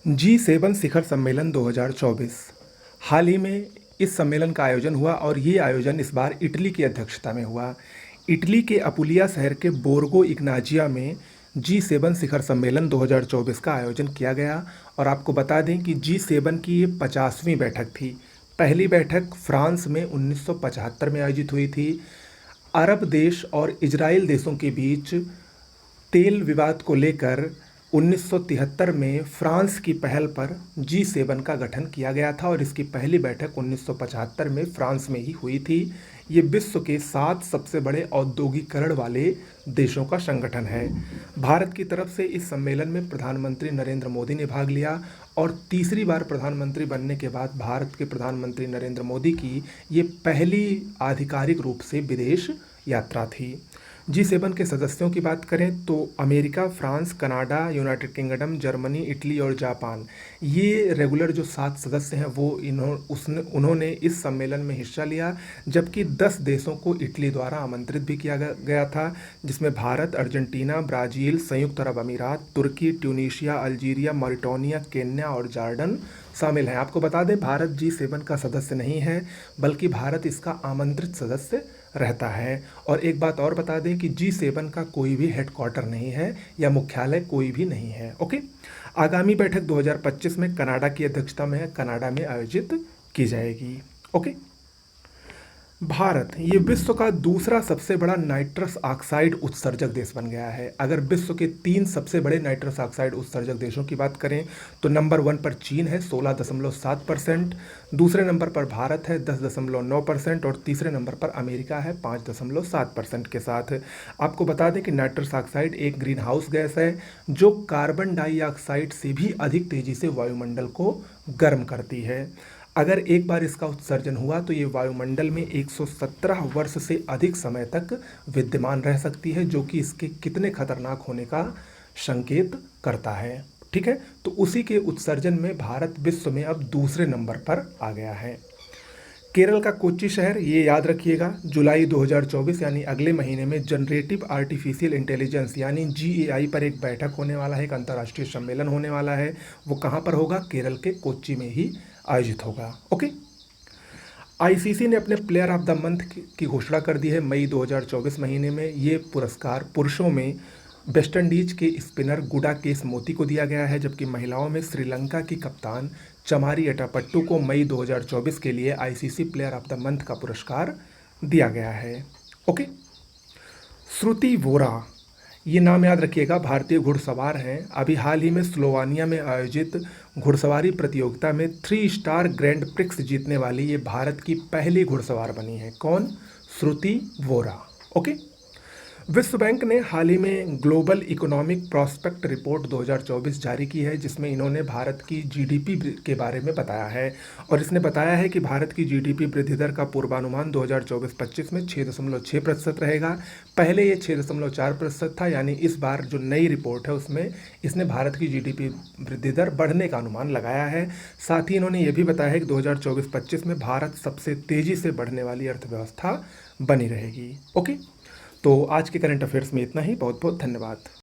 G7 शिखर सम्मेलन 2024। हाल ही में इस सम्मेलन का आयोजन हुआ और ये आयोजन इस बार इटली की अध्यक्षता में हुआ। इटली के अपुलिया शहर के बोर्गो इग्नाजिया में G7 शिखर सम्मेलन 2024 का आयोजन किया गया। और आपको बता दें कि G7 की ये 50वीं बैठक थी। पहली बैठक फ्रांस में 1975 में आयोजित हुई थी। अरब देश और इजराइल देशों के बीच तेल विवाद को लेकर 1973 में फ्रांस की पहल पर G7 का गठन किया गया था और इसकी पहली बैठक 1975 में फ्रांस में ही हुई थी। ये विश्व के 7 सबसे बड़े औद्योगिकरण वाले देशों का संगठन है। भारत की तरफ से इस सम्मेलन में प्रधानमंत्री नरेंद्र मोदी ने भाग लिया और तीसरी बार प्रधानमंत्री बनने के बाद भारत के प्रधानमंत्री नरेंद्र मोदी की ये पहली आधिकारिक रूप से विदेश यात्रा थी। G7 के सदस्यों की बात करें तो America, France, Canada, United kingdom, Germany, Italy और जापान, ये रेगुलर जो 7 सदस्य हैं वो उन्होंने इस सम्मेलन में हिस्सा लिया। जबकि 10 देशों को इटली द्वारा आमंत्रित भी किया गया था, जिसमें भारत, अर्जेंटीना, ब्राज़ील, संयुक्त अरब अमीरात, तुर्की, ट्यूनीशिया, अल्जीरिया, मॉरिटानिया, केन्या और जॉर्डन शामिल हैं। आपको बता दें, भारत G7 का सदस्य नहीं है, बल्कि भारत इसका आमंत्रित सदस्य रहता है। और एक बात और बता दें कि G7 का कोई भी हेडक्वार्टर नहीं है या मुख्यालय कोई भी नहीं है। ओके, आगामी बैठक 2025 में कनाडा की अध्यक्षता में है, कनाडा में आयोजित की जाएगी। ओके, भारत ये विश्व का दूसरा सबसे बड़ा नाइट्रस ऑक्साइड उत्सर्जक देश बन गया है। अगर विश्व के 3 सबसे बड़े नाइट्रस ऑक्साइड उत्सर्जक देशों की बात करें तो नंबर 1 पर चीन है 16.7%, दूसरे नंबर पर भारत है 10.9% और तीसरे नंबर पर अमेरिका है 5.7% के साथ। आपको बता दें कि नाइट्रस ऑक्साइड एक ग्रीन हाउस गैस है जो कार्बन डाइऑक्साइड से भी अधिक तेजी से वायुमंडल को गर्म करती है। अगर एक बार इसका उत्सर्जन हुआ तो ये वायुमंडल में 117 वर्ष से अधिक समय तक विद्यमान रह सकती है, जो कि इसके कितने खतरनाक होने का संकेत करता है। ठीक है, तो उसी के उत्सर्जन में भारत विश्व में अब दूसरे नंबर पर आ गया है। केरल का कोच्चि शहर, ये याद रखिएगा, जुलाई 2024 यानी अगले महीने में जनरेटिव आर्टिफिशियल इंटेलिजेंस यानी GAI पर एक बैठक होने वाला है, एक अंतर्राष्ट्रीय सम्मेलन होने वाला है। वो कहाँ पर होगा? केरल के कोच्चि में ही आयोजित होगा। ओके, ICC ने अपने प्लेयर ऑफ द मंथ की घोषणा कर दी है मई 2024 महीने में। ये पुरस्कार पुरुषों में वेस्ट इंडीज के स्पिनर गुडाकेश मोती को दिया गया है, जबकि महिलाओं में श्रीलंका की कप्तान चमारी एटापट्टू को मई 2024 के लिए ICC player of the month का पुरस्कार दिया गया है। ओके, श्रुति वोरा, ये नाम याद रखिएगा, भारतीय घुड़सवार हैं। अभी हाल ही में स्लोवानिया में आयोजित घुड़सवारी प्रतियोगिता में 3 स्टार ग्रैंड प्रिक्स जीतने वाली ये भारत की पहली घुड़सवार बनी है। कौन? श्रुति वोरा। ओके, विश्व बैंक ने हाल ही में ग्लोबल इकोनॉमिक प्रॉस्पेक्ट रिपोर्ट 2024 जारी की है, जिसमें इन्होंने भारत की GDP के बारे में बताया है। और इसने बताया है कि भारत की GDP वृद्धि दर का पूर्वानुमान 2024-25 में 6.6% रहेगा। पहले ये 6.4% था, यानी इस बार जो नई रिपोर्ट है उसमें इसने भारत की GDP वृद्धि दर बढ़ने का अनुमान लगाया है। साथ ही इन्होंने ये भी बताया है कि 2024-25 में भारत सबसे तेज़ी से बढ़ने वाली अर्थव्यवस्था बनी रहेगी। ओके, तो आज के करंट अफेयर्स में इतना ही। बहुत बहुत धन्यवाद।